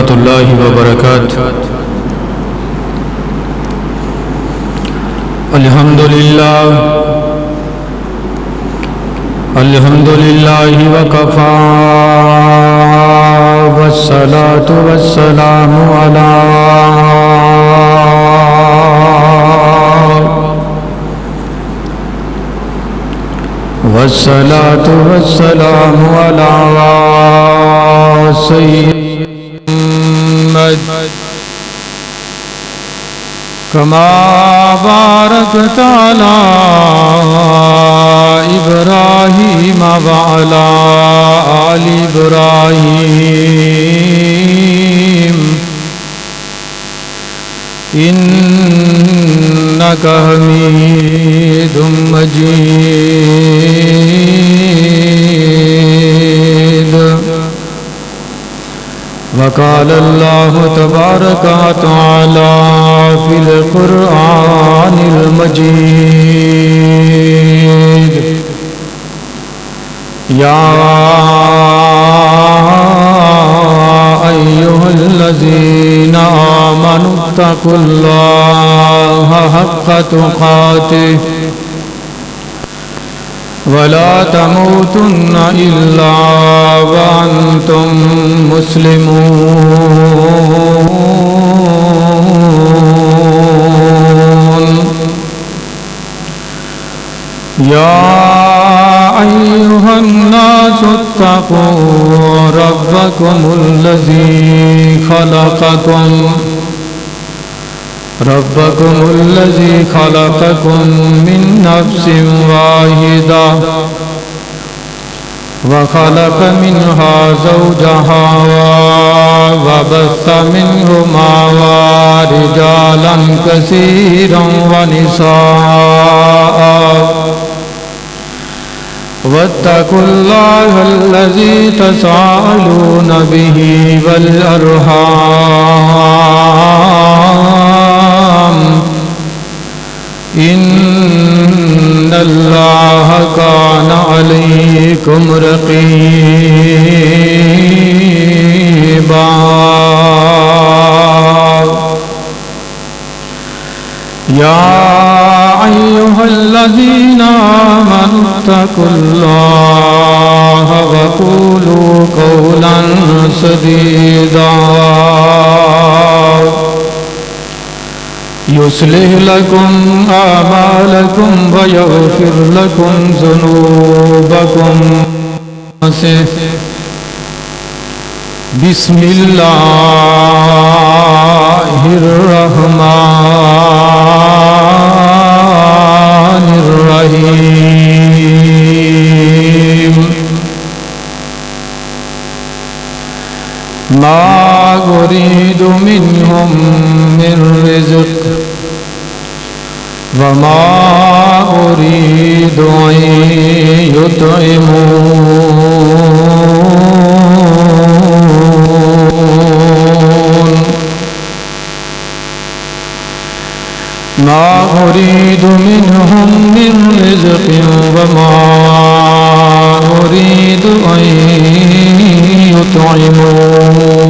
ورحمۃ اللہ وبرکاتہ۔ الحمدللہ وکفا والصلاة والسلام علی سیدنا کما بارکت علی ابراہیم وعلی آل ابراہیم انک حمید مجید۔ وقال اللہ تبارک وتعالی فی القرآن المجید یا ایھا الذین آمنوا اتقوا اللہ حق تقاتہ ولا تموتن الا وانتم مسلمون۔ یا ایھا الناس اتقوا ربکم الذی خلقکم من نفس واحدہ وخلق منها زوجها وبث منهما رجالا كثيرا ونساء واتقوا الله الذي تساءلون به والأرحام ان اللہ کان علیکم رقیبا۔ یا ایھا الذین آمنوا اتقوا اللہ وقولوا قولا سدیدا یصلح لکم اعمالکم ویغفر لکم ذنوبکم۔ بسم اللہ الرحمن الرحیم۔ ما أريد منهم من رزق وما أريد أن يطعمون۔ ما أريد منهم من رزق وما أريد أن يطعمون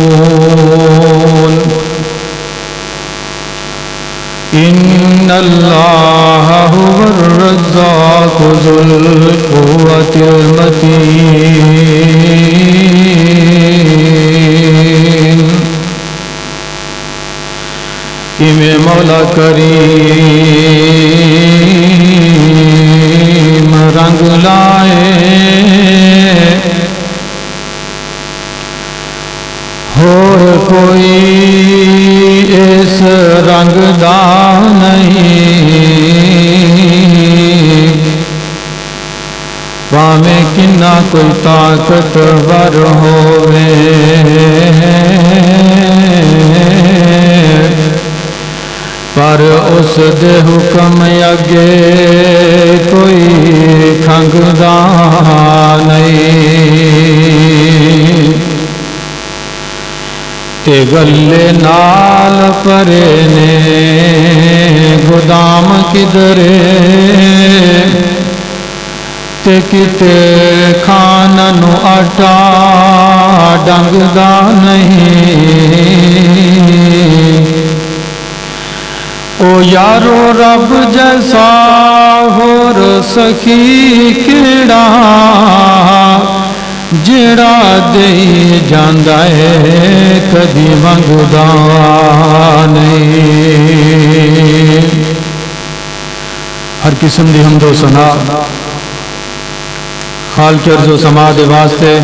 ان اللہ هو الرزاق ذو القوة المتین۔ میں مولا کریم رنگ لائے اور کوئی اس رنگ دا نہیں، پاویں کنا کوئی طاقتور ہووے، پر اس دے حکم اگے کوئی کھنگدا نہیں۔ تے گلے نال پرے نے گودام کدرے تے کتے کھان نو آٹا ڈنگدا نہیں یارو رب جیسا ہور سخی کیڑا جڑا دے جاندا ہے کدی منگدا نہیں۔ ہر قسم دی حمد و ثنا خالق ارض و سما دے واسطے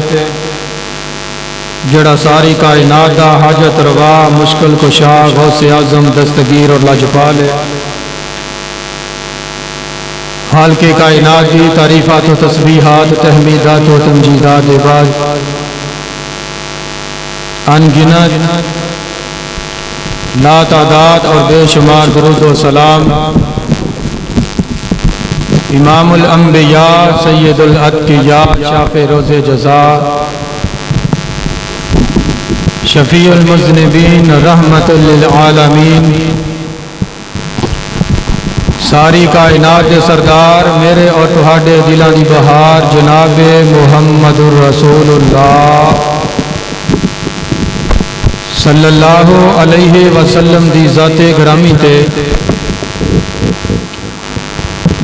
جڑا ساری کائنات دا حاجت روا مشکل کشا غوث اعظم دستگیر اور لاجپال ہے۔ خالق کائنات کی تعریفات و تسبیحات تحمیدات و تمجیدات بعد انگنت لا تعداد اور بے شمار درود و سلام امام الانبیاء سید الاتقیاء شافع روز جزا شفیع المذنبین رحمت للعالمین ساری کائنات کے سردار میرے اور تہاڈے دلاں دی بہار جناب محمد الرسول اللہ صلی اللہ علیہ وسلم دی ذات گرامی تے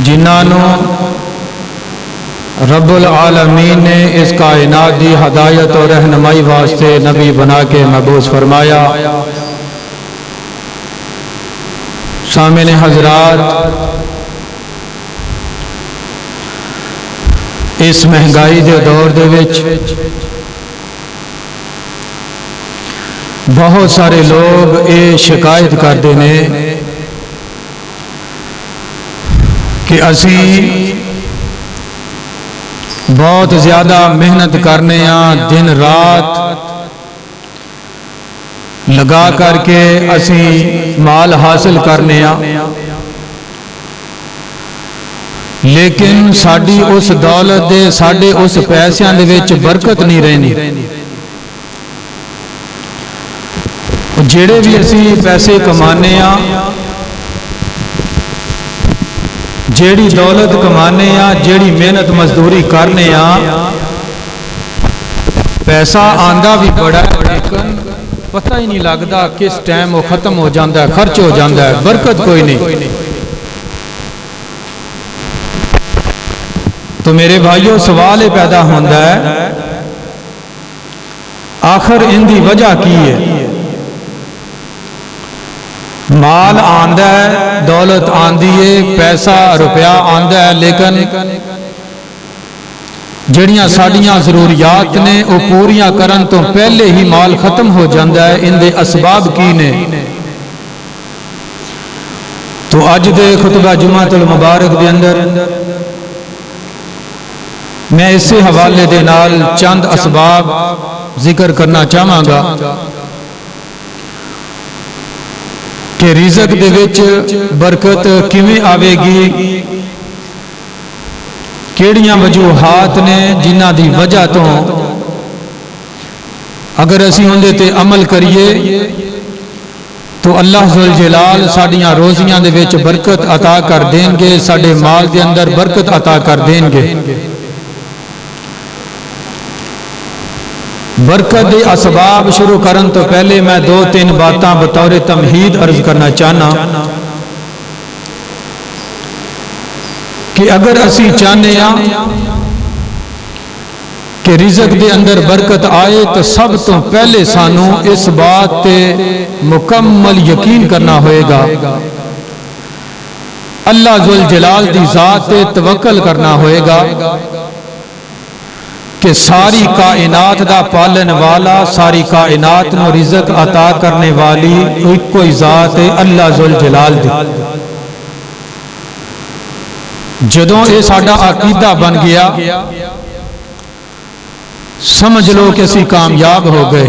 جنہاں نو رب العالمین نے اس کائنات دی ہدایت اور رہنمائی واسطے نبی بنا کے مبعوث فرمایا۔ سامعین حضرات، اس مہنگائی دے دور دے وچ بہت سارے لوگ یہ شکایت کرتے ہیں کہ اسی بہت زیادہ محنت کرنے ہاں، دن رات لگا کر کے اسی مال حاصل کرنے ہاں، لیکن ساڈی اس دولت دے ساڈے اس پیسیاں دے وچ برکت نہیں رہنی۔ جڑے بھی اسی پیسے کمانے ہاں، جیڑی دولت کمانے ہاں، جیڑی محنت مزدوری کرنے ہاں، پیسہ آندا بھی بڑا ہے لیکن پتہ ہی نہیں لگتا کس ٹائم وہ ختم ہو جاتا ہے، خرچ ہو جاتا ہے، برکت کوئی نہیں۔ تو میرے بھائیوں سوال پیدا ہوتا ہے آخر ان دی وجہ کی ہے؟ مال آندا ہے، دولت آندی ہے، پیسہ روپیہ آندا ہے، لیکن جڑیاں ساڈیاں ضروریات نے وہ پوریاں کرن تو پہلے ہی مال ختم ہو جاتا ہے۔ ان دے اسباب کی نے؟ تو اج دے خطبہ جمعۃ المبارک دے اندر میں اسے حوالے دے نال چند اسباب ذکر کرنا چاہاں گا کہ رزق دے وچ برکت کیویں آوے گی، کیڑیاں وجوہات نے جنہ دی وجہ تو اگر اسی اندے تے عمل کریے تو اللہ ذوالجلال ساڈیاں روزیاں دے وچ برکت عطا کر دیں گے، ساڈے مال دے اندر برکت عطا کر دیں گے۔ برکت دے اسباب شروع کرن تو پہلے میں دو تین باتاں بطور تمہید عرض کرنا چاہنا کہ اگر اسی چاہنے ہاں کہ رزق دے اندر برکت آئے تو سب تو پہلے سانو اس بات تے مکمل یقین کرنا ہوئے گا، اللہ ذوالجلال دی ذات تے توکل کرنا ہوئے گا کہ ساری کائنات دا پالن والا، ساری کائنات نو رزق عطا کرنے والی ایک کوئی ذات ہے، اللہ ذوالجلال دی۔ جدوں یہ ساڈا عقیدہ بن گیا سمجھ لو کہ اسی کامیاب ہو گئے۔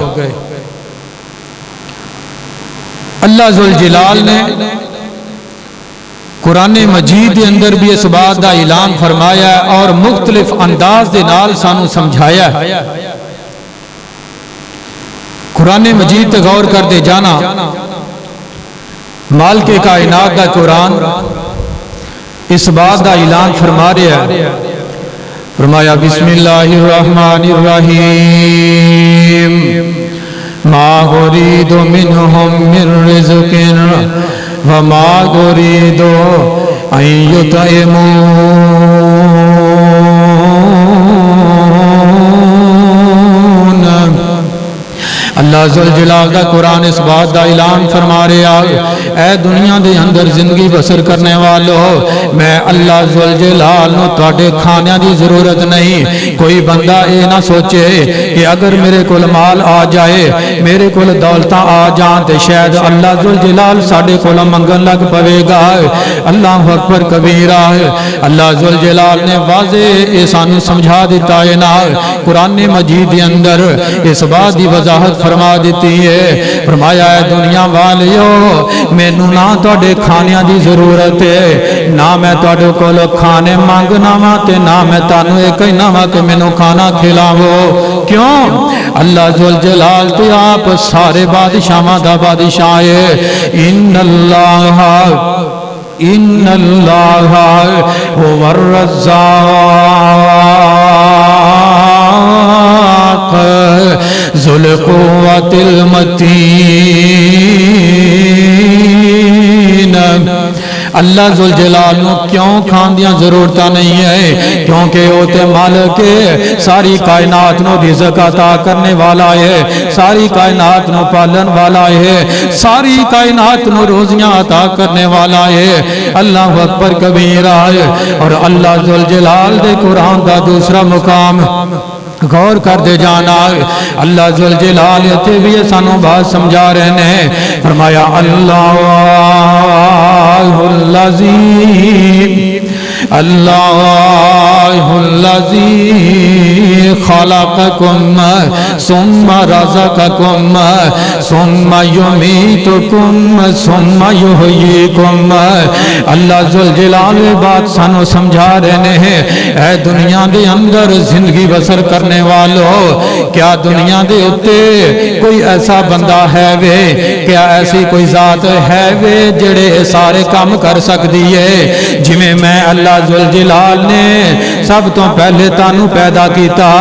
اللہ ذوالجلال نے قرآن مجید کے اندر بھی اس بات کا اعلان فرمایا ہے اور مختلف انداز دے نال سانو سمجھایا ہے۔ قرآن مجید تے غور کر دے جانا، مالک کائنات دا قرآن اس بات کا اعلان فرما رہا ہے، فرمایا بسم اللہ الرحمن الرحیم ما اريد منهم من رزق वमा उरीदु अन युतइमून। अल्लाह ज़ुल जलाल दा कुरान इस बात का ऐलान फरमा रहा है, ऐ दुनिया के अंदर जिंदगी बसर करने वालों, मैं अल्लाह ज़ुल जलाल नूं तुहाडे खाने की जरूरत नहीं। कोई बंदा ये ना सोचे कि अगर मेरे कोल माल आ जाए, मेरे कोल दौलत आ जान तो शायद अल्लाह ज़ुल जलाल साडे कोल मंगन लग पवेगा। अल्लाह अकबर कबीरा। अल्लाह ज़ुल जलाल ने वाज़े ये सानू समझा दिता है ना कुरान मजीद के अंदर इस बात की वजाहत फरमा दी है। फरमाया है दुनिया वालियो, मैनू ना तुहाडे खाने की जरूरत है, ना मैं तुहाडे कोल खाने मंगना वा ते ना मैं तुहानू ये कहना वा कि मैनू खाना खिलावो। क्यों? अल्लाह ज़ुल जलाल ते आप सारे बादशाहां दा बादशाह है। इन्नल्लाह हुवर रज़्ज़ाक़ ज़ुल क़ुव्वतिल मतीन। अल्लाह ज़ुल जलाल नूं क्यों खान दियां जरूरत नहीं है? क्योंकि वो ते मालिक है, सारी कायनात नूं रिज़्क़ अता करने वाला है, सारी कायनात नूं पालन वाला है, सारी कायनात नूं रोज़ियां अता करने वाला है। अल्लाह अकबर कबीरा। और अल्लाह ज़ुल जलाल दे कुरान का दूसरा मुकाम गौर कर दे जाना। अल्लाह ज़ुल जलाल इत्थे भी सानू बात समझा रहे हैं। फरमाया अल्लाहुल्लज़ी खलक़कुम सुम्मा रज़क़कुम सुम्मा युमीतुकुम सुम्मा युहयीकुम। अल्लाह ज़ुल जलाल बात सानू समझा रहे हैं, ऐ दुनिया के अंदर जिंदगी बसर करने वालों, क्या दुनिया के उत्ते कोई ऐसा बंदा है वे, क्या ऐसी कोई जात है वे जेड़े सारे काम कर सकती है? जिमें मैं अल्लाह ज़ुल जलाल ने सब तो पहले तानू पैदा किया,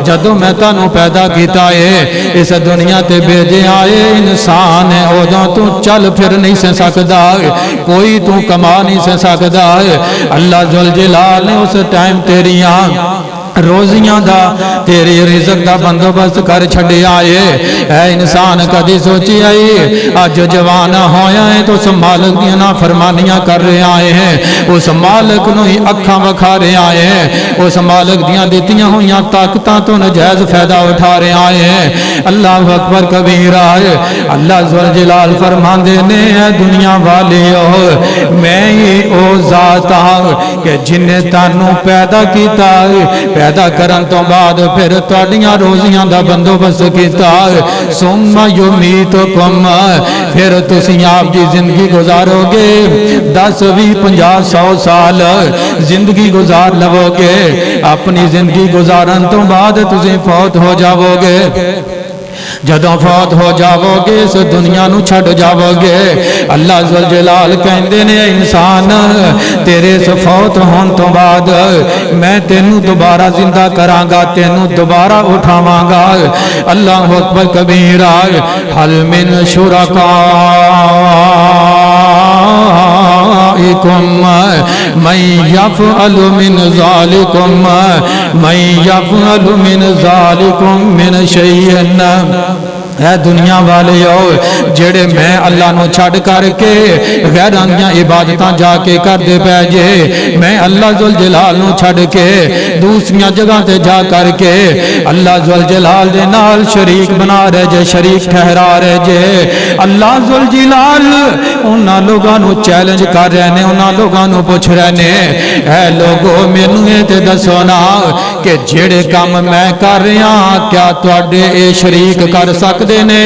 जदों मैं तानू पैदा किया है इस दुनिया ते भेजे आए इंसान है, उदों तू चल फिर नहीं से सकता, कोई तू कमा नहीं से सकता। अल्लाह ज़ुल जलाल ने उस टाइम तेरियां रोजियां दा तेरे रिज़्क़ दा बंदोबस्त कर छड़िया है। इंसान कदी सोची आई अज जवान होया है तो उस मालिक दी नाफरमानियां कर रहे आए हैं, उस मालिक नूं ही अखां विखा रहे आए हैं, उस मालिक दियां दित्तियां होइयां ताकतां तो नजायज फायदा उठा रहे आए हैं। अल्लाह अकबर कबीरा। अल्लाह ज़ुल जलाल फरमांदे ने दुनिया वालियो, मैं ही ओ ज़ात हां कि जिन्ने तानू पैदा कीता, पैदा करन तो बाद फिर तुहाडियां रोजियां दा बंदोबस्त कीता। सुम्मा युमीतुकुम, फिर तुसीं आप जी जिंदगी गुजारोगे 10 20 50 100 साल जिंदगी गुजार लवोगे। अपनी जिंदगी गुजारन तो बाद तुसीं फौत हो जाओगे। जदों फौत हो जाओगे इस दुनिया नूं छड़ जाओगे। अल्लाह ज़ुल जलाल कहंदे ने इंसान तेरे इस फौत होने तो बाद मैं तेनू दोबारा जिंदा करांगा, तेनू दोबारा उठावांगा। अल्लाह अकबर कबीरा। हल मिन शुरकाइकुम मन यफ़अलु मिन ज़ालिकुम मन यफ़अलु मिन ज़ालिकुम मिन शैइन। है दुनिया वाले जेड़े मैं अल्लाह नूं छड़ करके गैरां दियां इबादतां जाके करदे पै जे, मैं अल्लाह ज़ुल जलाल नूं छड़ के दूसरियां जगह ते जा करके अल्लाह ज़ुल जलाल दे नाल शरीक बना रहे जे, शरीक ठहरा रहे जे। अल्लाह ज़ुल जलाल उन्हां लोगां नूं चैलेंज कर रहे ने, उन्हां लोगां नूं पुछ रहे ने, ऐ लोगो मैनू ये ते दसो ना कि जेड़े काम मैं कर रहा क्या तुहाडे ए शरीक कर सकदे ने?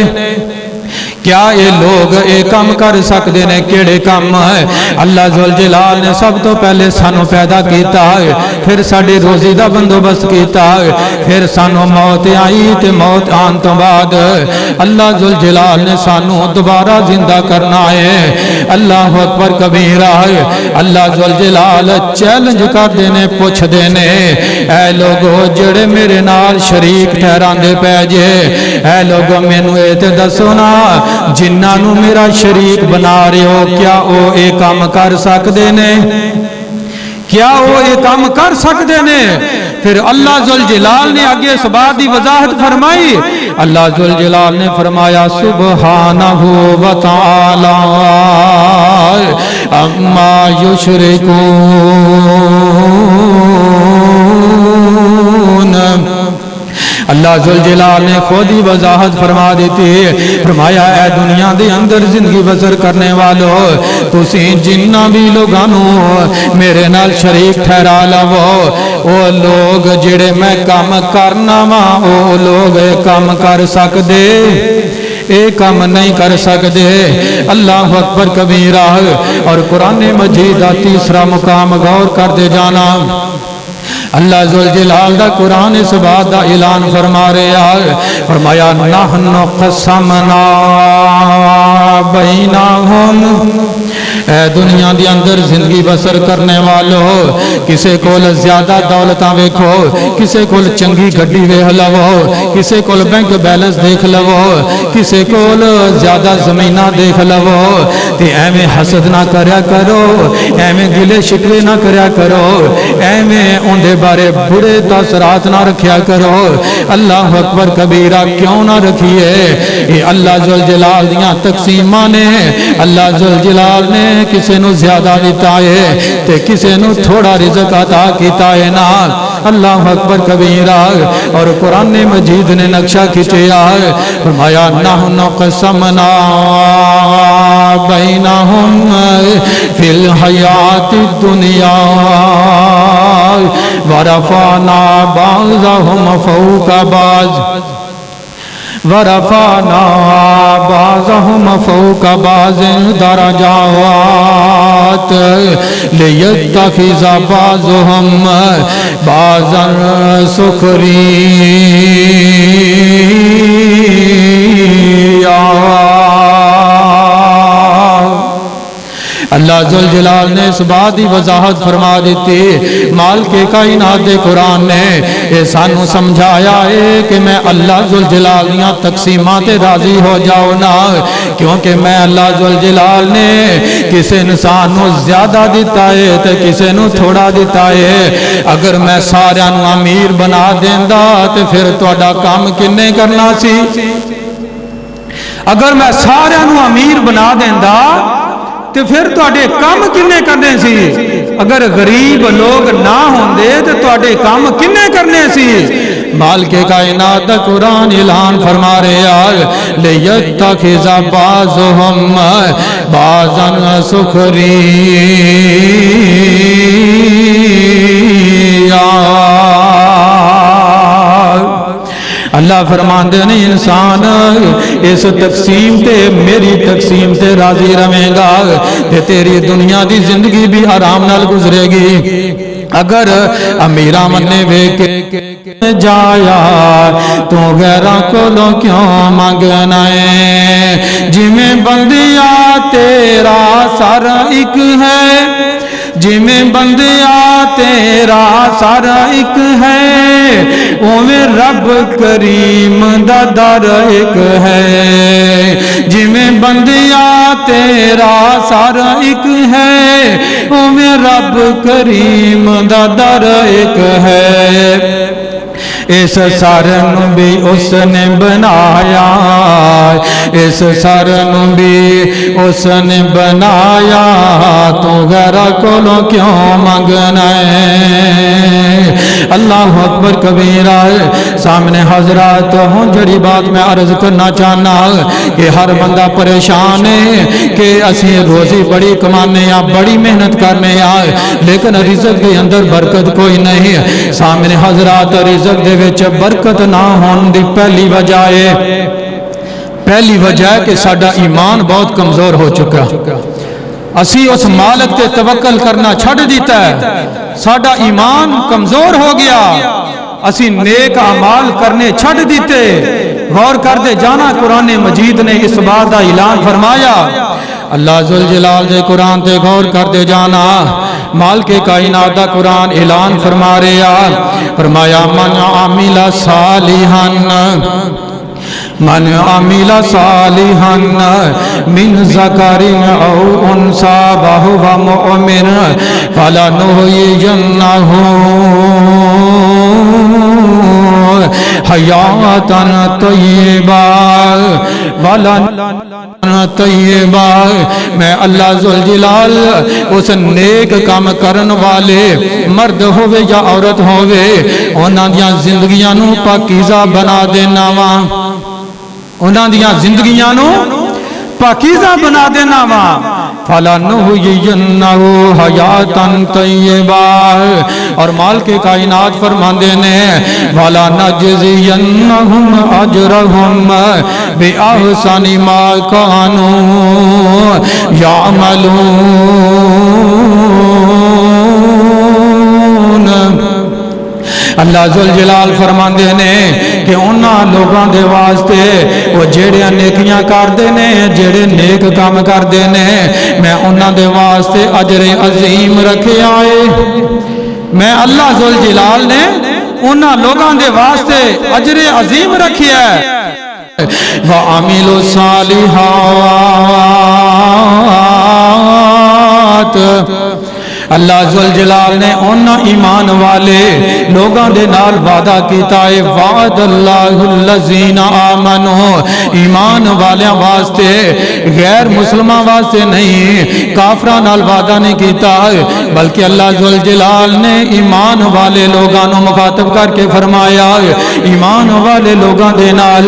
क्या ये लोग ये काम कर सकते हैं? केड़े काम है? अल्लाह ज़ुल जलाल ने सब तो पहले सानू पैदा किया है, फिर साडी रोजी का बंदोबस्त किया है, फिर सानू मौत आई तो मौत आने तो बाद अल्लाह ज़ुल जलाल ने सानू दोबारा जिंदा करना है। अल्लाह अकबर कबीरा। अल्लाह ज़ुल जलाल चैलेंज करते ने, पुछते ने, ऐ लोगो जेड़े मेरे नाल शरीक ठहरांदे पै जे, ऐ लोगो मैनू ये ते दसो ना जिन्हां नूं मेरा शरीक बना रहे हो क्या वो ये काम कर सकते ने क्या वो ये काम कर सकते ने फिर अल्लाह जुल जलाल ने आगे इस बात की वजाहत फरमाई अल्लाह जुल जलाल ने फरमाया सुब्हानहू व तआला अम्मा युशरिकून अल्लाह जुल जलाल ने खुद ही वजाहत फरमा देती है फरमाया है दुनिया के अंदर जिंदगी बसर करने वालों तुसी जिन्ना भी लोगों मेरे नाल शरीक ठहरा लवो वो लोग जिहड़े मैं काम करना वा वो लोग काम कर सकते ये काम नहीं कर सकते अल्लाह अकबर कबीरा और कुरान मजीद का तीसरा मुकाम गौर करते जाना अल्लाह जुल जलाल दा कुरान इस बात का ऐलान फरमा रहा है फरमाया नहनु क़समना बैनहुम दुनिया के अंदर जिंदगी बसर करने वालों किसी को ज्यादा दौलत वेखो किसी को चंगी गड्डी वेख लवो किसी को बैंक बैलेंस देख लवो किसी को ज्यादा जमीन देख लवो ते एवें हसद ना करया करो एवें गिले शिकवे ना करया करो एवें उनके बारे बुरे तसरात ना रखिया करो अल्लाह अकबर कबीरा क्यों ना रखिए ये अल्लाह जुल जलाल दियां तकसीमां ने अल्लाह जुल जलाल ने किसी नू ज्यादा दिता है ते किसी नू थोड़ा रिज़्क अता कीता है ना अल्लाह अकबर कबीरा और कुरान मजीद ने नक्शा खिंचया फरमाया नहनु क़समना बैनहुम फिल हयाति दुनिया वरफाना बाज़हुम फौका बाज़ वरफाना बाज़हुम फौका बाज़िन दरजात लियत्तखिज़ बाज़ुहुम बाज़न सुखरिया अल्लाह जुल जलाल ने इस बात की वजाहत फरमा दी माल के कायनात दे कुरान ने ये सानू समझाया है कि मैं अल्लाह जुल जलाल दियां तकसीमां ते राजी हो जाओ ना क्योंकि मैं अल्लाह जुल जलाल ने किसी इंसान नू ज्यादा दिता है ते किसी नू थोड़ा दिता है अगर मैं सारियां नू अमीर बना देंदा ते फिर तुहाडा काम किन्ने करना सी अगर मैं सारियां नू अमीर बना देंदा ते फिर तुहाडे काम किन्ने करने सी अगर गरीब लोग ना होंदे ते तुहाडे काम किन्ने करने सी माल के कायनात दा कुरान ऐलान फरमा रहा लियत्तखिज़ बाज़ुहुम बाज़न सुखरिया अल्लाह फरमाते ने इंसान इस तकसीम ते मेरी तकसीम से राजी रहेगा ते तेरी दुनिया की जिंदगी भी आराम नाल गुजरेगी अगर अमीरा मन्ने वेख जाया तू गैरां कोलों क्यों मंगना है जिमें बंदिया तेरा सारा एक है जिमें बंदिया तेरा सारा एक है उवें रब करीम दा दर एक है जिमें बंदिया तेरा सारा एक है उवें रब करीम दा दर एक है इस सर नू भी उसने बनाया इस सर नू भी उसने बनाया तू घर कोलों क्यों मंगना है अल्लाह अकबर कबीरा सामने हजरत हूँ जड़ी बात मैं अर्ज करना चाहना कि हर बंदा परेशान है कि असी रोजी बड़ी कमाने आ बड़ी मेहनत करने आ लेकिन रिज़्क के अंदर बरकत कोई नहीं सामने हजरत रिज़्क दे विच बरकत ना होने की पहली वजह है कि साडा ईमान बहुत कमजोर हो चुका असी उस मालिक ते तवक्कल करना छड़ दिता है साडा ईमान कमजोर हो गया असी नेक अमाल करने छड़ दिते गौर करते जाना कुरान मजीद ने इस बात का ऐलान फरमाया अल्लाह जुल जलाल दे कुरान ते गौर करते जाना माल के कायनात दा कुरान ऐलान फरमा रहा फरमाया मन आमिला सालिहन من عمل صالحا من ذکر او انثى وهو مؤمن فلنحيينه حیات طیبہ طیبہ. میں اللہ ذوالجلال اس نیک کام کرن والے مرد ہوئے یا عورت ہوئے انہاں دیاں زندگیاں نو پاکیزہ بنا دینا وا. انہاں دیاں زندگیاں نو پاکیزہ بنا دینا وا. فَلَنُحْيِيَنَّهُ حَيَاتًا طَيِّبَةً. اور مالک کائنات فرماندے نے وَلَنَجْزِيَنَّهُمْ أَجْرَهُمْ بِأَحْسَنِ مَا كَانُوا يَعْمَلُونَ. اللہ ذوالجلال فرماندے نے کہ انہاں لوگاں دے واسطے وہ جڑے نیکیاں کردے نے جڑے نیک کام کردے نے میں انہاں دے واسطے اجر عظیم رکھے آئے. میں اللہ ذوالجلال نے انہاں لوگاں دے واسطے اجر عظیم رکھے ہے. وَعَمِلُوا الصَّالِحَاتِ. اللہ ذوالجلال نے انہاں ایمان والے لوگاں دے نال وعدہ کیتا ہے. وعد اللہ الذین آمنوا. ایمان والیاں واسطے غیر مسلمان واسطے نہیں کافراں نال وعدہ نہیں کیتا بلکہ اللہ ذوالجلال نے ایمان والے لوگاں نو مخاطب کر کے فرمایا ایمان والے لوگاں دے نال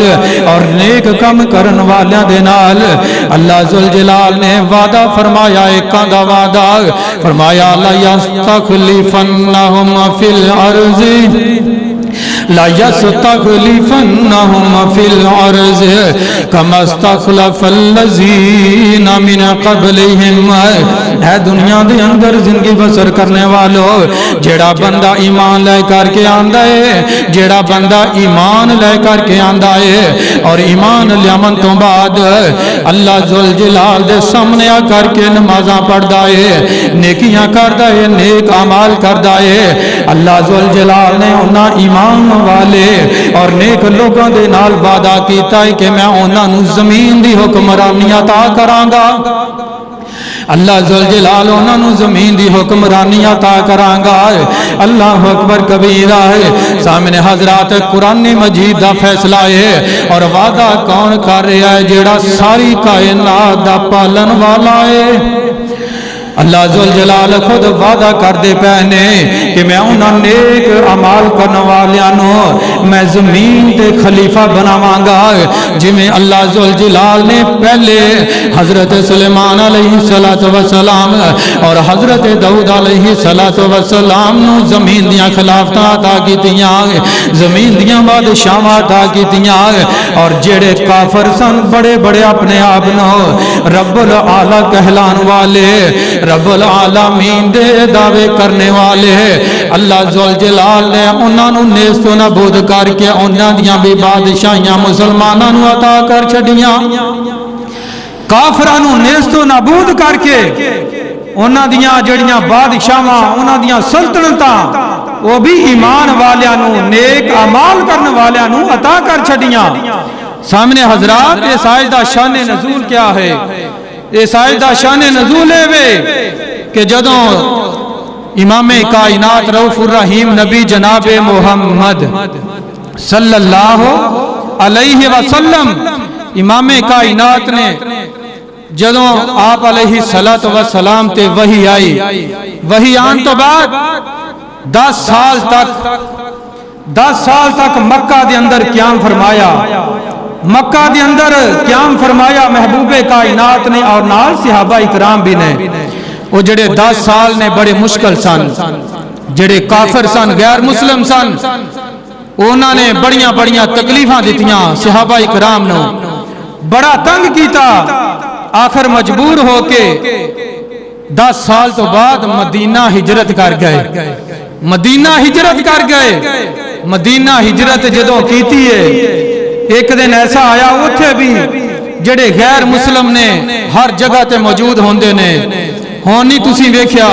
اور نیک کم کرن والیاں دے نال اللہ ذوالجلال نے وعدہ فرمایا. ایک دا وعدہ فرمایا لَيَسْتَخْلِفَنَّهُمْ فِي الْأَرْضِ لَيَسْتَخْلِفَنَّهُمْ فِي الْأَرْضِ كَمَا اسْتَخْلَفَ الَّذِينَ مِنْ قَبْلِهِمْ. اے دنیا دے اندر زندگی بسر کرنے والو جیڑا بندہ ایمان لے کر کے آندا ہے جیڑا بندہ ایمان لے کر کے آندا ہے اور ایمان لیامن تو بعد اللہ ذوالجلال دے سامنے آ کر کے نمازاں پڑھدا ہے نیکیاں کردا ہے نیک اعمال کردا ہے اللہ ذوالجلال نے انہاں ایمان والے اور نیک لوگوں دے نال وعدہ کیتا ہے کہ میں انہاں نو زمین دی حکمرانی عطا کراں گا. اللہ ذوالجلال انہاں نو زمین دی حکمرانی عطا کراں گا. اللہ اکبر کبیرہ ہے. سامنے حضرات قرآن مجید دا فیصلہ ہے اور وعدہ کون کر رہا ہے جیڑا ساری کائنات دا پالن والا ہے. اللہ ذوالجلال خود وعدہ کر دے پہنے کہ میں انہاں نیک عمال کرنے والیاں میں زمین تے خلیفہ بناواں گا جی میں اللہ ذوالجلال نے پہلے حضرت سلیمان علیہ السلام اور حضرت داؤد علیہ السلام نو زمین دیاں خلافتاں عطا کیتیاں زمین دیاں بادشاہاں عطا کیتیاں اور جڑے کافر سن بڑے بڑے اپنے آپ نو رب العالی کہلان والے رب العالمین دے دعوے کرنے والے اللہ ذوالجلال نے انہاں نو نیست و نابود کر کے انہاں دیاں بھی بادشاہیاں مسلماناں نو عطا کر چھڈیاں. کافراں نو نیست و نابود کر کے انہاں دیاں جڑیاں بادشاہاں انہاں دیاں سلطنتاں وہ بھی ایمان والیاں نو نیک اعمال کرنے والیاں نو عطا کر چھڈیاں. سامنے حضرات اس آیت دا شان نزول کیا ہے؟ اس آیت دا شان نزول ہے کہ جدوں امام کائنات رؤوف الرحیم نبی جناب محمد صلی اللہ علیہ وسلم امام کائنات نے جدوں آپ علیہ السلام تے وحی آئی وحی آن تو بعد 10 سال تک مکہ دے اندر قیام فرمایا مکہ دے اندر قیام فرمایا محبوب کائنات نے اور نال صحابہ اکرام بھی نے. وہ جڑے 10 سال نے بڑے مشکل سن جڑے کافر سن غیر مسلم سن انہاں نے بڑیاں بڑیاں تکلیفاں دتیاں صحابہ اکرام نو بڑا تنگ کیتا آخر مجبور ہو کے 10 سال تو بعد مدینہ ہجرت کر گئے مدینہ ہجرت جدوں کیتی ہے ایک دن ایسا آیا اتھے بھی جڑے غیر مسلم نے ہر جگہ تے موجود ہوندے نے ہونی تسی ویکھیا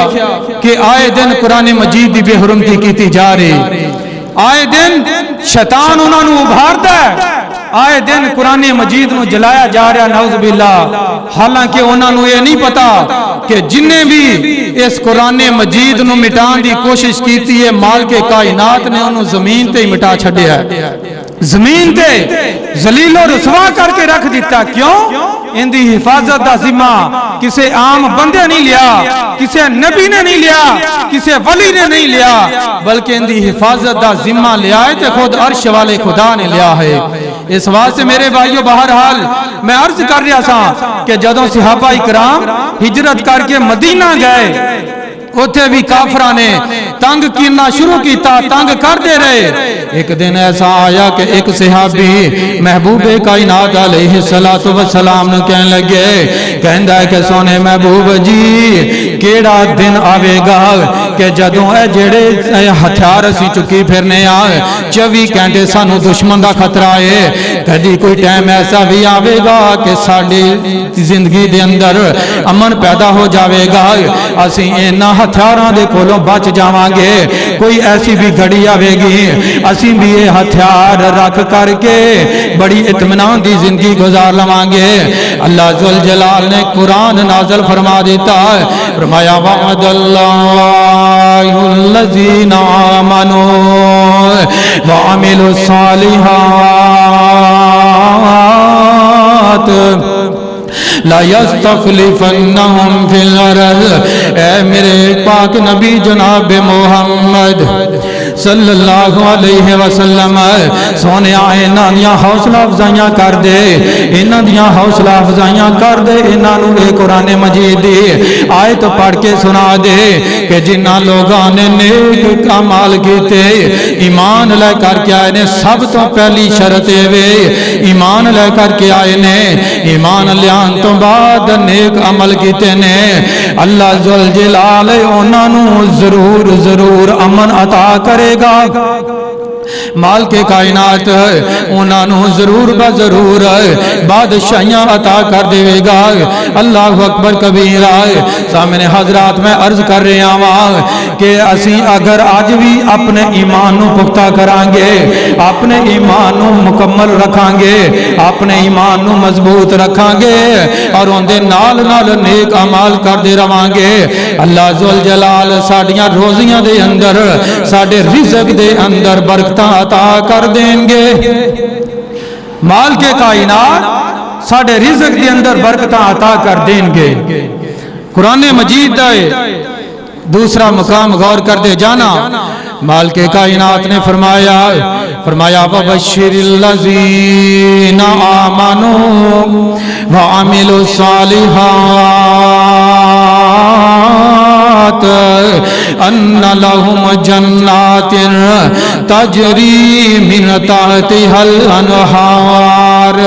کہ آئے دن قرآن مجید دی بے حرمتی کیتی جا رہی آئے دن شیطان انہاں نو ابھاردا ہے آئے دن قرآن مجید نو جلایا جا رہا نعوذ باللہ، حالانکہ انہوں نے یہ نہیں پتا کہ جنہیں بھی اس قرآن مجید نو مٹان دی کوشش کیتی ہے مالک کائنات نے انہوں زمین تے ہی مٹا چھڑیا ہے، زمین تے ذلیل و رسوا کر کے رکھ دیتا. کیوں؟ ان دی حفاظت دا ذمہ کسے عام بندے نہیں لیا، کسے نبی نے نہیں لیا، کسے ولی نے نہیں لیا، بلکہ ان دی حفاظت دا ذمہ لیا ہے تے خود عرش والے خدا نے لیا ہے. اس واسطے میرے بھائیو بہرحال میں عرض کر رہا تھا کہ جدوں صحابہ اکرام ہجرت کر کے مدینہ گئے، اتھے بھی کافرہ نے تنگ کرنا شروع کیتا، تنگ کر دے رہے. ایک دن ایسا آیا کہ ایک صحابی محبوب کائنات علیہ السلام نے کہنے لگے، کہندہ ہے کہ سونے محبوب جی کیڑا دن آوے گا کہ جدوں اے جڑے ہتھیار اسی چکی پھرنے آئے 24 گھنٹے سانو دشمن دا خطرہ ہے، کدی کوئی ٹائم ایسا بھی آوے گا کہ ساڈی زندگی دے اندر امن پیدا ہو جاوے گا، اسی اینا ہتھیاراں دے کولوں بچ جاواں گے. کوئی ایسی بھی گھڑی آوے گی اسی بھی یہ ہتھیار رکھ کر کے بڑی اطمینان دی زندگی گزار لواں گے. اللہ ذوالجلال نے قرآن نازل فرما دیتا ہے، فرمایا وعد اللہ الذین آمنوا وعملوا الصالحات لا یستخلفنہم فی الارض. اے میرے پاک نبی جناب محمد صلی اللہ علیہ وسلم سونے انہاں دیاں حوصلہ افزائیاں کر دے، انہاں دیاں حوصلہ افزائیاں کر دے، انہاں نو اے قرآن مجید دی آیت پڑھ کے سنا دے کہ جنہاں لوگاں نے نیک اعمال کیتے ایمان لے کر کے آئے نے، سب تو پہلی شرط وے ایمان لے کر کے آئے نے، ایمان لیان تو بعد نیک عمل کیتے نے، اللہ ذوالجلال انہاں نو ضرور ضرور امن عطا کرے گا. مالک کائنات انہاں نو ضرور بضرور بادشاہیاں عطا کر دے گا. اللہ اکبر کبیرہ. سامنے حضرات میں عرض کر رہا ہوں کہ اسی اگر آج بھی اپنے ایمان نو پختہ کران گے، اپنے ایمان نو مکمل رکھاں گے، اپنے ایمان نو مضبوط رکھاں گے اور ان دے نال نال نیک اعمال کر دے رواں گے، اللہ ذوالجلال ساڈیاں روزیاں دے اندر، ساڈے رزق دے اندر برکتاں عطا کر دیں گے. مالک کائنات ساڈے رزق دے اندر برکتاں عطا کر دیں گے. قرآن مجید دا دوسرا مقام غور کر دے جانا، مالک کائنات نے فرمایا وَبَشِّرِ الَّذِينَ آمَنُوا وَعَمِلُوا الصَّالِحَاتِ أَنَّ لَهُمْ جَنَّاتٍ تَجْرِي مِنْ تَحْتِهَا الْأَنْهَارُ.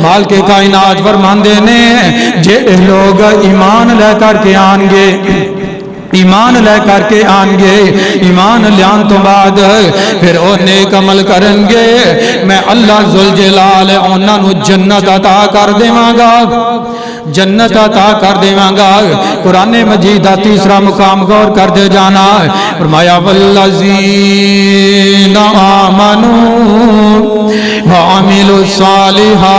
مالک کائنات فرماندے نے جڑے لوگ ایمان لے کر کے آن گے، ایمان لے کر کے آن گے، ایمان لیان تو بعد پھر وہ نیک عمل کرن گے، میں اللہ ذوالجلال انہاں نو جنت عطا کر دیواں گا، جنت عطا کر دیواں گا. قرآن مجید دا تیسرا مقام غور کر دے جانا، فرمایا والذین آمنوا وعملوا الصالحات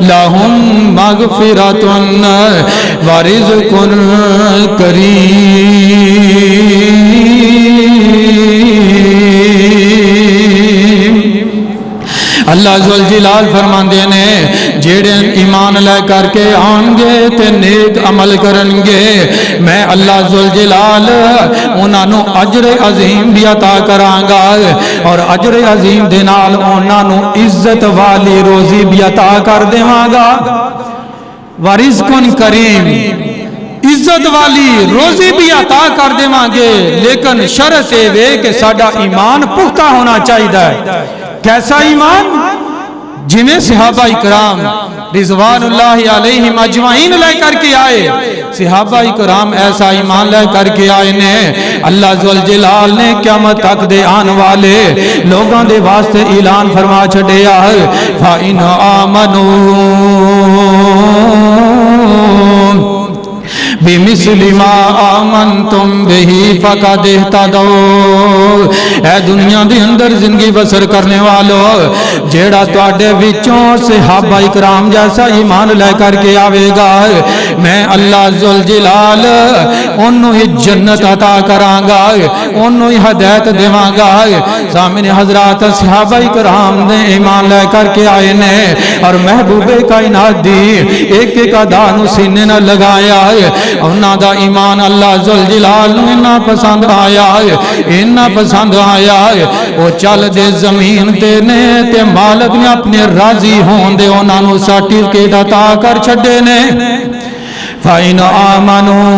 لهم مغفرۃ ورزق کریم. اللہ ذوالجلال فرماندے نے جیڑے ایمان لے کر کے آن گے تے نیک عمل کرن گے، میں اللہ ذوالجلال انہاں نو اجر عظیم بھی عطا کراں گا اور اجر عظیم دے نال انہاں نو عزت والی روزی بھی عطا کر دیواں گا. ورزق کریم، عزت والی روزی بھی عطا کر دیواں گے، لیکن شرط ہے کہ ساڈا ایمان پختہ ہونا چاہیے. کیسا ایمان؟ جنہیں صحابہ اکرام رضوان اللہ علیہم اجمعین لے کر کے آئے، صحابہ اکرام ایسا ایمان لے کر کے آئے نے اللہ ذوالجلال نے قیامت تک دے آن والے لوگاں دے واسطے اعلان فرما چھڑیا ہے فَإِنْ آمَنُوا بِمِثْلِ مَا آمَنْتُمْ بِهِ فَقَدْ اهْتَدَوْا. اے دنیا دے اندر زندگی بسر کرنے والو جیڑا تواڈے وچوں صحابہ اکرام جیسا ایمان لے کر کے آوے گا میں اللہ ذوالجلال انہوں ہی جنت عطا کراں گا انہوں ہی ہدایت دیواں گا سامنے حضرات صحابہ اکرام نے ایمان لے کر کے آئے نے اور محبوب کائنات دی ایک ایک ادا نو سینے نہ لگایا انہاں دا ایمان اللہ ذوالجلال نو اتنا پسند آیا اتنا پسند آیا وہ چل دے زمین تے نے تے مالک نے اپنے راضی ہون دے انہاں نو سرٹیفکیٹ عطا کر چھڈے نے فَإِنْ آمَنُوا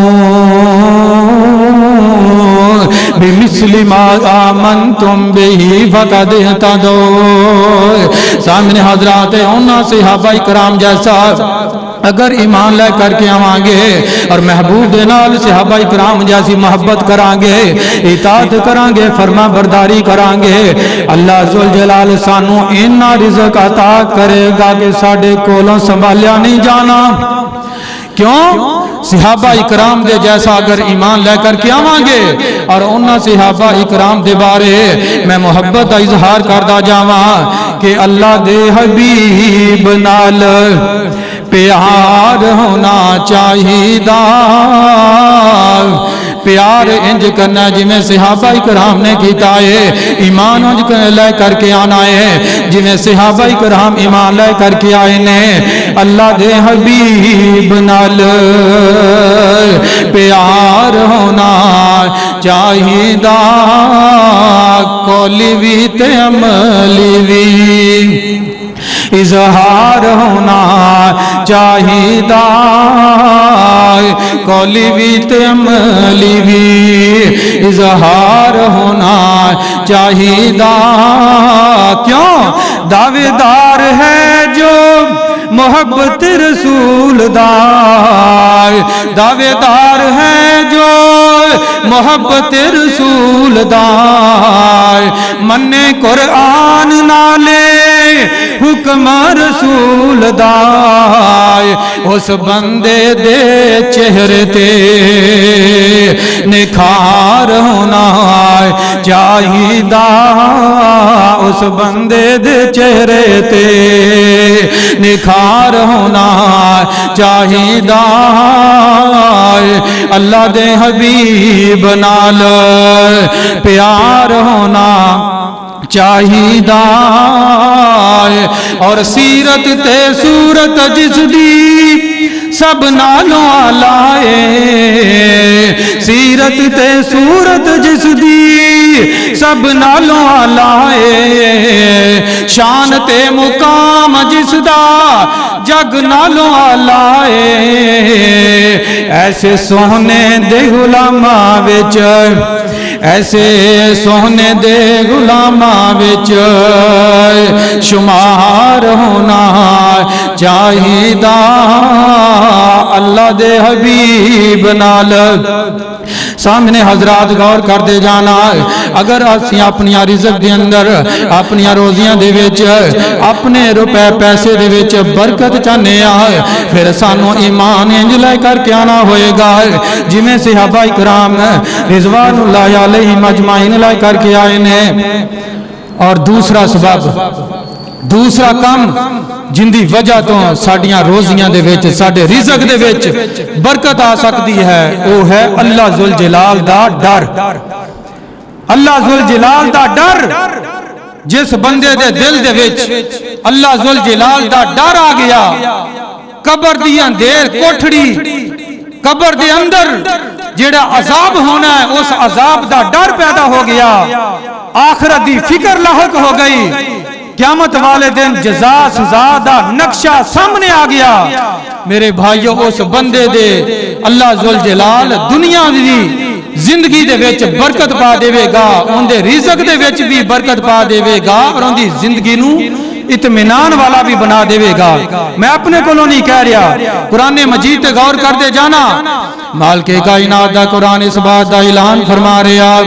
بِمِثْلِ مَا آمَنْتُمْ بِهِ فَقَدِ اهْتَدَوْا سامنے حضرات انہاں صحابہ کرام جیسا اگر ایمان لے کر کے آواں گے اور محبوب دے نال صحابہ کرام جیسی محبت کران گے اطاعت کران گے فرما برداری کران گے اللہ ذوالجلال سانو اتنا رزق عطا کرے گا کہ ساڈے کولوں سنبھالیا نہیں جانا کیوں صحابہ اکرام دے جیسا اگر ایمان لے کر کے آواں گے اور انہاں صحابہ اکرام دے بارے میں محبت دا اظہار کردہ جاواں کہ اللہ دے حبیب نال پیار ہونا چاہیدا پیار انج کرنا جی میں صحابہ اکرام نے کیتا ہے ایمان انج لے کر کے آنا ہے جی میں صحابہ اکرام ایمان لے کر کے آئے نے اللہ دے حبیب نال پیار ہونا چاہیدا قولی وی تے عملی وی اظہار ہونا چاہیدا قولی وی تے عملی وی اظہار ہونا چاہیدا کیوں دعوے دار ہے جو محبت رسول دار دعوے دار ہے جو محبت رسول دار منے قرآن نالے حکم رسول دار اس بندے دے چہرے تے نکھار ہونا چاہیدا اس بندے دے چہرے تے نکھار ہونا چاہیدا اللہ دے حبیب نال پیار ہونا چاہیدا اور سیرت تے صورت جس دی سب نالوں آلائے سیرت تے صورت جس دی سب نالوں آلائے شان تے مقام جس دا جگ نالوں آلائے ایسے سونے دے غلاماں وچ ایسے سونے دے غلاماں وچ شمار ہونا چاہیدا اللہ دے حبیب نال سامنے حضرات غور کر دے جانا اگر اسی اپنی رزق دے اندر اپنی روزیاں دے وچ اپنے روپے پیسے دے وچ برکت چاہنے پھر سانو ایمان انج لے کر کے آنا ہوئے گا جویں صحابہ کرام رضوان اللہ علیہم اجمعین لے کر کے آئے نے اور دوسرا سبب دوسرا کم جن دی وجہ تو ساڈیاں روزیاں دے وچ ساڈے رزق دے وچ برکت آ سکتی ہے وہ ہے اللہ ذوالجلال دا ڈر اللہ ذوالجلال دا ڈر جس بندے دے دل دے وچ اللہ ذوالجلال دا ڈر آ گیا قبر دی اندھیر کوٹھڑی قبر دے اندر جیڑا عذاب ہونا ہے اس عذاب دا ڈر پیدا ہو گیا آخرت دی فکر لاحق ہو گئی قیامت والے دن جزا سزا دا نقشہ سامنے آ گیا میرے بھائیو اس بندے دے اللہ ذوالجلال دنیا دی زندگی دے وچ برکت پا دے گا ان دے رزق دے وچ بھی برکت پا دے گا اور ان دی زندگی نو اطمینان والا بھی بنا دے گا میں اپنے کو نہیں کہہ رہا قرآن مجید تے غور کر دے جانا مالک کائنات دا قرآن اس بات دا اعلان فرما رہا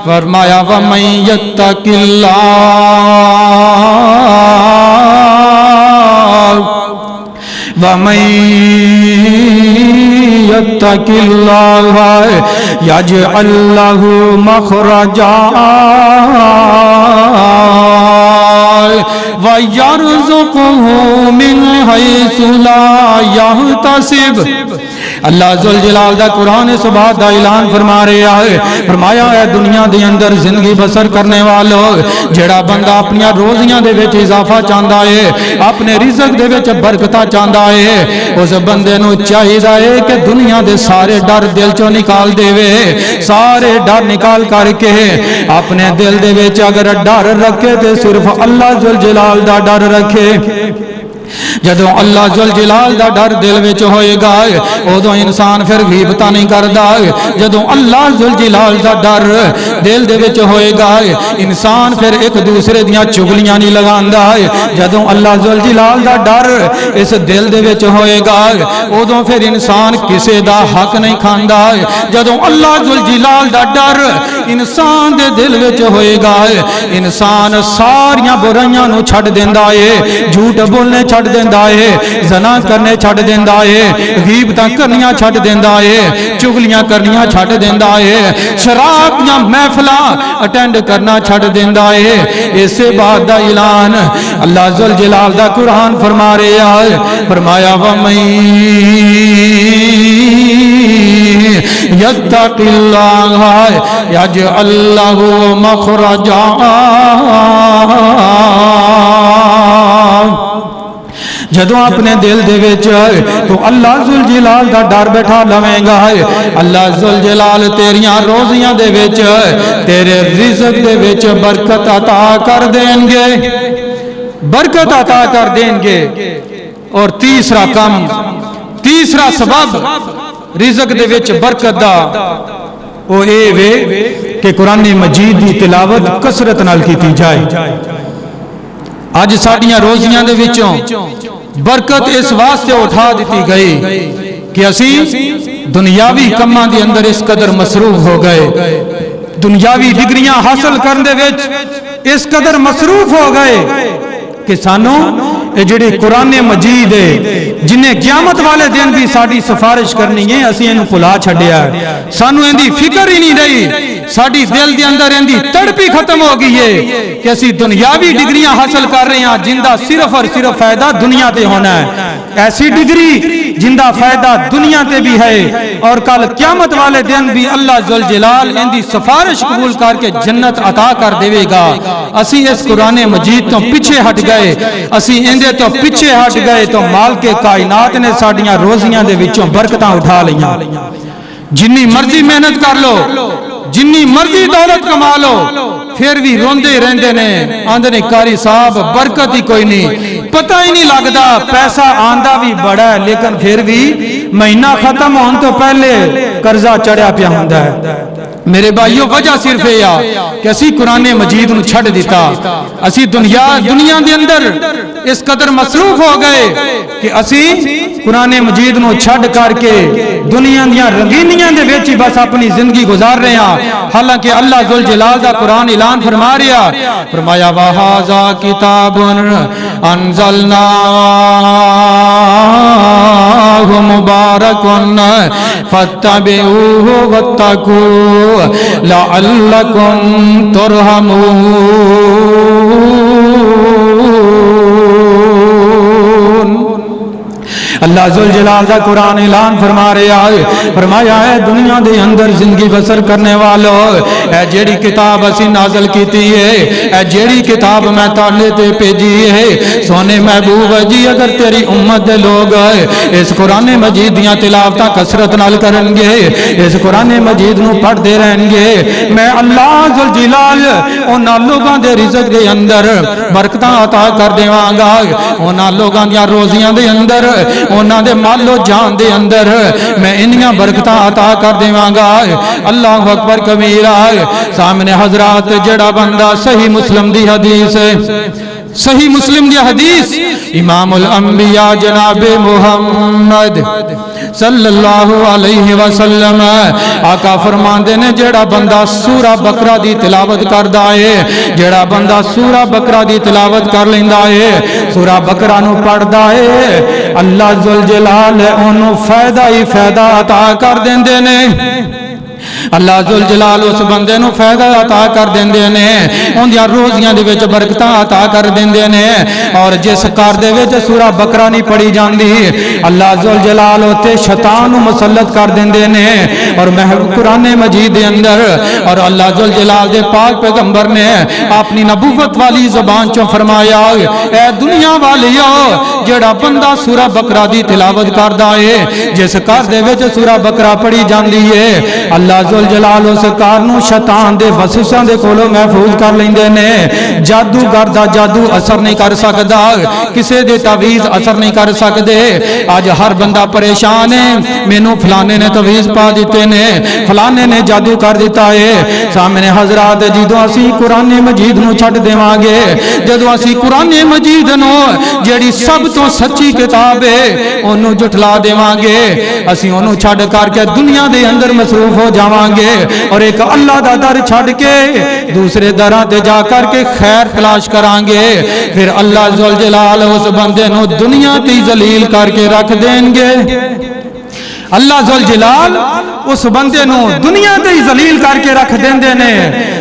فرمایا وَمَن يَتَّقِ اللَّهَ وَمَن यत्तकिल्लाह यजअल लहू मखरजा वयरज़ुक़हू मिन हैसु ला यहतसिब। अल्लाह जुल जलाल दा कुरान इस बात का ऐलान फरमा रहा है, फरमाया है दुनिया के अंदर जिंदगी बसर करने वालों जेड़ा बंदा अपनी रोजियां दे विच इजाफा चाहता है, अपने रिज़्क दे विच बरकत चाहता है, उस बंदे नूं चाहिदा है कि दुनिया दे सारे डर दिल चों निकाल देवे। सारे डर निकाल करके अपने दिल दे विच अगर डर रखे तो सिर्फ अल्लाह जुल जलाल दा डर रखे। जदों अल्लाह जुल जलाल दा डर दिल विच होएगा उदों इंसान फिर गीबतां नहीं करदा। जदों अल्लाह जुल जलाल दा डर दिल दे विच होएगा इंसान फिर एक दूसरे दियां चुगलियां नहीं लगांदा। जदों अल्लाह जुल जलाल दा डर इस दिल दे विच होएगा उदों फिर इंसान किसे दा हक नहीं खांदा। जदों अल्लाह जुल जलाल दा डर इंसान दे दिल विच होएगा इंसान सारियां बुराइयां नूं छड्ड दिंदा है, झूठ बोलने छड्ड देंदा है, ज़ना करने छड्ड देंदा है, गीबतां करनियां छड्ड देंदा है, चुगलियां करनियां छड्ड देंदा है, शराब दियां महफिलां अटेंड करना छड्ड देंदा है। इसे बात दा ऐलान अल्लाह जुल जलाल दा कुरान फरमा रहा है, फरमाया वमन यत्तकिल्लाह यजअल लहू मखरजा। जदों अपने दिल दे विच तो अल्लाह जुल जलाल दा डर बैठा लवेगा, अल्लाह जुल जलाल तेरियां रोजियां दे विच तेरे रिज़्क दे विच बरकत अता कर देंगे, बरकत अता कर देंगे। और तीसरा काम, तीसरा सबब रिज़्क दे विच बरकत दा वो ये वे कि कुरान मजीद की तिलावत कसरत नाल कीती जाए। अज साडियां रोजियां दे विचों बरकत इस वास्ते उठा दी गई कि असी दुनियावी कमां दे अंदर इस कदर मसरूफ हो गए, दुनियावी डिग्रियां हासिल करने दे विच इस कदर मसरूफ हो गए कि सानू जिहड़ी कुरान मजीद है जिन्हें क़यामत वाले दिन भी साडी सिफारिश करनी है असी इहनूं भुला छड्डिया, सानू इहदी फिक्र ही नहीं रही। साडी दिल दे अंदर इहदी तड़प ही खत्म हो गई है कि असी दुनियावी डिग्रियां हासिल कर रहे हैं जिंदा सिर्फ और सिर्फ फायदा दुनिया ते होना है। ऐसी डिग्री जिंदा फायदा दुनिया ते भी है और कल क़यामत वाले दिन भी अल्लाह जुल जलाल इहदी सिफारिश कबूल करके जन्नत अता कर देवेगा। असी इस कुरान मजीद तो पीछे हट गए, असी इहदे तो पीछे हट गए तो मालिक कायनात ने साडियां रोजियां दे विचों बरकतां उठा लईयां। जिन्नी मर्जी मेहनत कर लो, जिन्नी मर्जी दौलत कमा लो, फिर भी रोंदे रहंदे ने, आंदे ने कारी साहब बरकत ही कोई नहीं, पता ही नहीं लगता। पैसा आंदा भी बड़ा है लेकिन फिर भी महीना खत्म होने तो पहले कर्जा चढ़िया पिया हुंदा है। मेरे भाइयों वजह सिर्फ यह आ कि असी कुरान मजीद नूं छड्ड दिता, असी दुनिया दे अंदर इस कदर मसरूफ हो गए कि असी कुरान मजीद नूं छड्ड करके दुनिया दियां रंगीनियां दे विच बस अपनी जिंदगी गुजार रहे हैं। हालांकि अल्लाह जुल जलाल दा कुरान ऐलान फरमा रहा, फरमाया वहाज़ा किताबुन अंज़लनाहु मुबारकुन फत्तबिऊहु वत्तकू लअल्लकुम तुरहमून। अल्लाह जुल जलाल दा कुरान ऐलान फरमा रहा है, फरमाया है दुनिया दे अंदर जिंदगी बसर करने वालों ए जेड़ी किताब असी नाज़िल कीती है, ए जेड़ी किताब मैं ताले ते भेजी है, सोने महबूब जी अगर तेरी उम्मत दे लोग इस कुरान मजीद दियां तिलावतां कसरत नाल करनगे, इस कुरान मजीद नूं पढ़दे रहणगे, मैं अल्लाह जुल जलाल उन्हां लोगां दे रिज़्क दे अंदर बरकतां अता कर देवांगा, उन्हां लोगां दियां रोजियां दे अंदर, उन्हां दे मालो जान दे अंदर मैं इन्नियां बरकतां अता कर देवांगा। अल्लाह अकबर कबीरा। सामने हजरात जेड़ा बंदा सही मुस्लिम दी हदीस है, सही मुस्लिम दी हदीस इमामुल अंबिया जनाबे मुहम्मद सल्लल्लाहु अलैहि वसल्लम। आका फरमांदे ने जेड़ा बंदा सूरा बकरा दी तिलावत करदा है, जेड़ा बंदा सूरा बकरा दी तिलावत कर लेंदा है, सूरा बकरा नू पढ़दा है, अल्लाह जुल जलाल ओनू फायदा ही फायदा अता कर देंदे ने। अल्लाह जुल जलाल उस बंदे नू फायदा अता कर देंदे ने, उन्दियां रोजियां दे विच बरकतां अता कर देंदे ने। और जिस घर दे विच सूरा बकरा नहीं पढ़ी जांदी, अल्लाह जुल जलाल उत्ते शैतान नू मुसल्लत कर देंदे ने। और महबूब कुरान मजीद दे अंदर और अल्लाह जुल जलाल दे पाक पैगंबर ने अपनी नबूवत वाली ज़ुबान चों फरमाया, ऐ दुनिया वालियो जेड़ा बंदा सूरा बकरा दी तिलावत करदा है, जिस घर दे विच सूरा बकरा पढ़ी जांदी है, अल्लाह जुल जलाल उस घर नू शैतान दे वसवसां दे कोलों महफूज कर लेंदे ने। जादूगर दा जादू असर नहीं कर सकदा, किसी दे तवीज़ असर नहीं कर सकदे। अज हर बंदा परेशान है, मैनू फलाने ने तवीज़ पा दिते ने, फलाने ने जादू कर दिता है। सामने हजरात जदों असीं कुरान मजीद नू छड्ड देवांगे, जदों असीं कुरान मजीद नू जेड़ी सब तो सच्ची किताब है ओनू झुठला देवांगे, असीं ओनू छड्ड करके दुनिया दे अंदर मसरूफ हो जावांगे और एक अल्लाह दा दर छड़ के दूसरे दरां ते जा करके खैर तलाश करांगे। फिर अल्लाह जुल जलाल उस बंदे नू दुनिया ते जलील करके रख देंगे। अल्लाह जुल जलाल उस बंदे नू दुनिया ते ही जलील करके रख देंदे ने।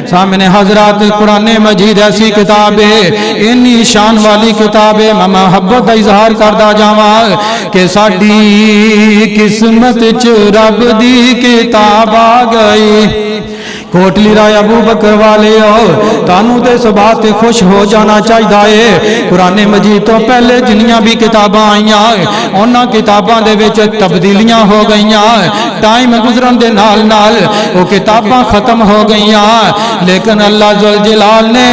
सामने हजरात कुरान मजीद ऐसी किताब है, इन्नी शान वाली किताब है, मैं मोहब्बत का इजहार करदा जावां कि साडी किस्मत च रब दी किताब आ गई। कोटली राय अबू बकर वाले हो, तानू ते इस बात ते खुश हो जाना चाहिए। कुरान मजीद तो पहले जिन्नियां भी किताबां आईयां उन्हां किताबां दे विच तब्दीलियां हो गईयां, टाइम गुजरन दे नाल नाल वो किताबां खत्म हो गईयां। लेकिन अल्लाह जुल जलाल ने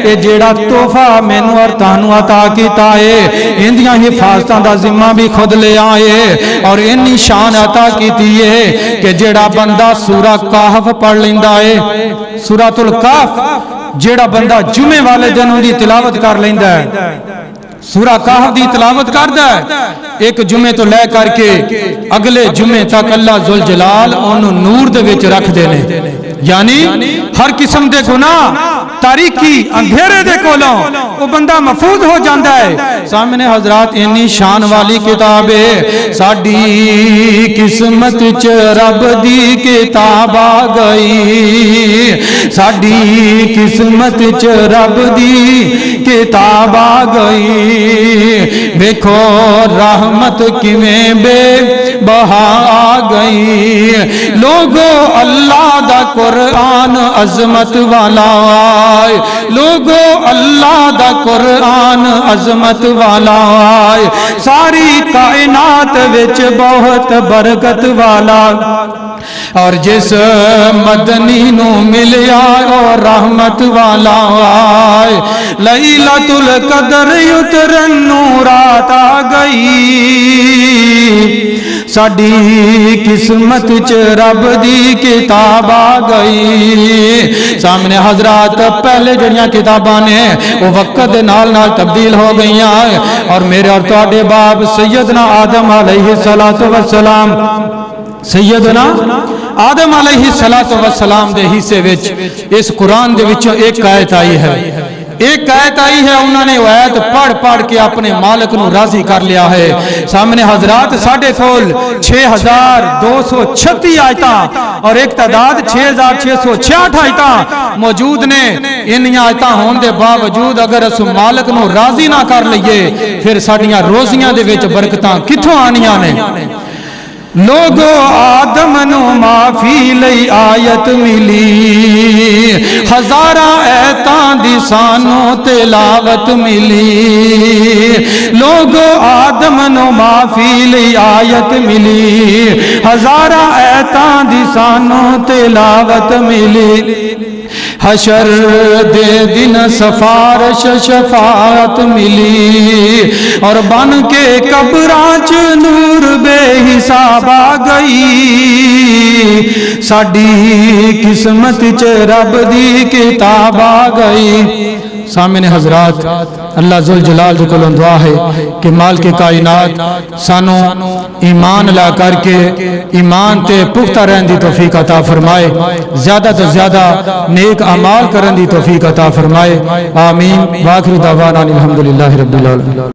ये जेड़ा तोहफा मैनू और तानू अता कीता है, इंदियां हिफाजतां दा जिम्मा भी खुद ले आए और इन्नी शान अता कीती है कि जेड़ा बंदा सूरा कहफ पढ़ लैंदा है, सूरतुल कहफ जेड़ा बंदा जुमे वाले दिन उनकी तिलावत कर लेंदा है, सूरा कहफ दी तिलावत करदा है, एक जुमे तो लै करके अगले जुमे तक अल्लाह जुल जलाल ओनू नूर दे विच रखदे ने। यानी हर किस्म दे गुनाह तारीकी अंधेरे दे कोलों वो बंदा महफूज हो जाता है। सामने हजरात इन्नी शान वाली किताब है, साडी किस्मत च रब दी किताब आ गई, साडी किस्मत च रब दी किताब आ गई। देखो रहमत किवें बेबहा आ गई, लोगो अल्लाह दा कुरान अजमत वाला आए, लोगो अल्लाह दा कुरान अजमत वाला आए, सारी कायनात विच बहुत बरकत वाला। और जिस मदनी नू मिलिया और रहमत वाला आए, लैलतुल कदर उतरन नू रात आ गई, साडी किस्मत च रब दी किताब आ गई। सामने हजरात पहले जड़ियां किताबां ने वो वक्त दे नाल नाल तब्दील हो गई और मेरे और तुहाडे बाप सैयदना आदम अलैहिस्सलातु वस्सलाम, सैयदना आदम अलैहिस्सलातु वस्सलाम दे हिस्से विच इस कुरान दे विचों एक आयत आई है, एक आयत आई है, उन्होंने वो आयत पढ़ पढ़ के अपने मालिक नू राजी कर लिया है। सामने हजरात साढ़े कोल 6236 आयतां और एक तादाद 6666 आयतां मौजूद ने। इन आयतां होने के बावजूद अगर अस मालिक नू राजी ना कर लईए फिर साडियां रोजियां दे विच बरकतां कित्थों आनियां ने। लोगो आदम नु माफी लई आयत मिली, हजारा ऐतां दी सानू तिलावत मिली, लोगो आदम नु माफी लई आयत मिली, हजारा ऐतां दी सानू तिलावत मिली। हशर दे दिन सफारश शफात मिली और बन के कब्रां च नूर बेहिसाब आ गई, साडी किस्मत च रब दी किताब आ गई। سامنے حضرات اللہ ذوالجلال کو دعا ہے کہ مالک کائنات سانو ایمان لا کر کے ایمان تے پختہ رہن دی توفیق عطا فرمائے، زیادہ تو زیادہ نیک اعمال کرن دی توفیق عطا فرمائے، آمین۔ وآخر دعوانا الحمدللہ رب العالمین۔